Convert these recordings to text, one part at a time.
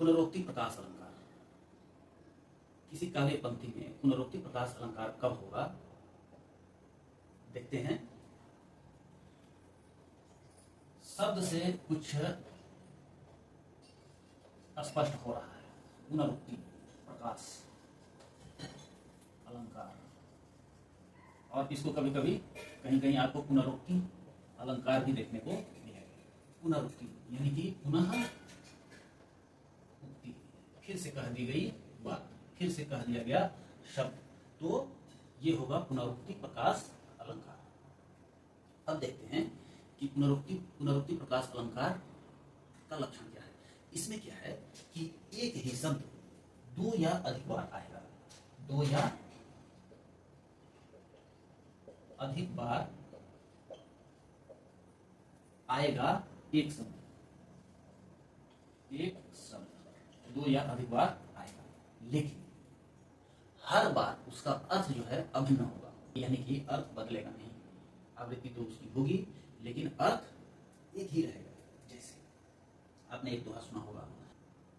पुनरोक्ति प्रकाश अलंकार। किसी काव्य पंक्ति में पुनरोक्ति प्रकाश अलंकार कब होगा, देखते हैं। शब्द से कुछ स्पष्ट हो रहा है, पुनरुक्ति प्रकाश अलंकार। और इसको कभी कभी कहीं कहीं आपको पुनरुक्ति अलंकार भी देखने को मिलेगा। पुनरुक्ति यानी कि पुनः उक्ति, फिर से कह दी गई बात, फिर से कह दिया गया शब्द, तो ये होगा पुनरुक्ति प्रकाश अलंकार। अब देखते हैं कि पुनरुक्ति प्रकाश अलंकार का लक्षण क्या है। इसमें क्या है कि एक ही शब्द दो या अधिक बार आएगा, दो या अधिक बार आएगा एक शब्द, दो या अधिक बार आएगा, लेकिन हर बार उसका अर्थ जो है अभिन्न होगा, यानी कि अर्थ बदलेगा नहीं। आवृत्ति तो उसकी होगी लेकिन अर्थ एक ही रहेगा। जैसे आपने एक दोहा सुना होगा,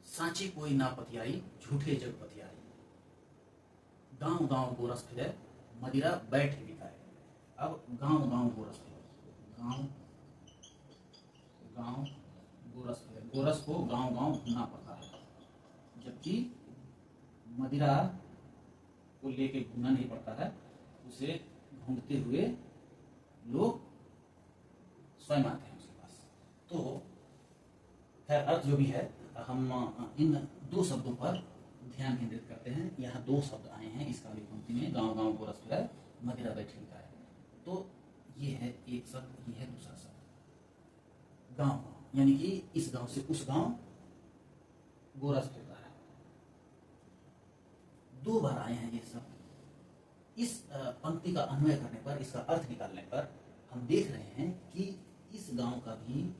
सांचे कोई ना पतियाई झूठे जग पतियाई, गांव गांव गोरस फिरे मदिरा बैठ बिकाए। अब गांव गांव गोरस फिरे, गांव गांव गोरस फिरे, गोरस को गांव गांव घूमना पड़ता है, जबकि मदिरा को लेके घूमना नहीं पड़ता है, उसे ढूंढते हुए लोग स्वयं आते हैं उसके पास। तो खैर अर्थ जो भी है, हम इन दो शब्दों पर ध्यान केंद्रित करते हैं। यहाँ दो शब्द आए हैं इस काव्य पंक्ति में, गांव गांव गोरस फिरे मदिरा बैठ बिकाए। तो ये है एक शब्द, ये है दूसरा शब्द गांव गांव, यानी कि इस गांव से उस गांव गोरस फिरता है। दो बार आए हैं ये शब्द। इस पंक्ति का अन्वय करने पर, इसका अर्थ निकालने पर हम देख रहे हैं कि इस गांव का भी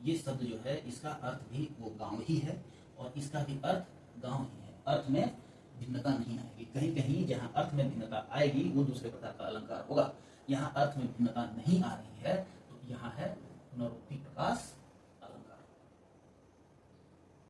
ये शब्द जो है, इसका अर्थ भी वो गांव ही है और इसका भी अर्थ गांव ही है। अर्थ में भिन्नता नहीं आएगी। कहीं कहीं जहां अर्थ में भिन्नता आएगी वो दूसरे प्रकार का अलंकार होगा। यहाँ अर्थ में भिन्नता नहीं आ रही है, तो यहाँ है पुनरुक्ति प्रकाश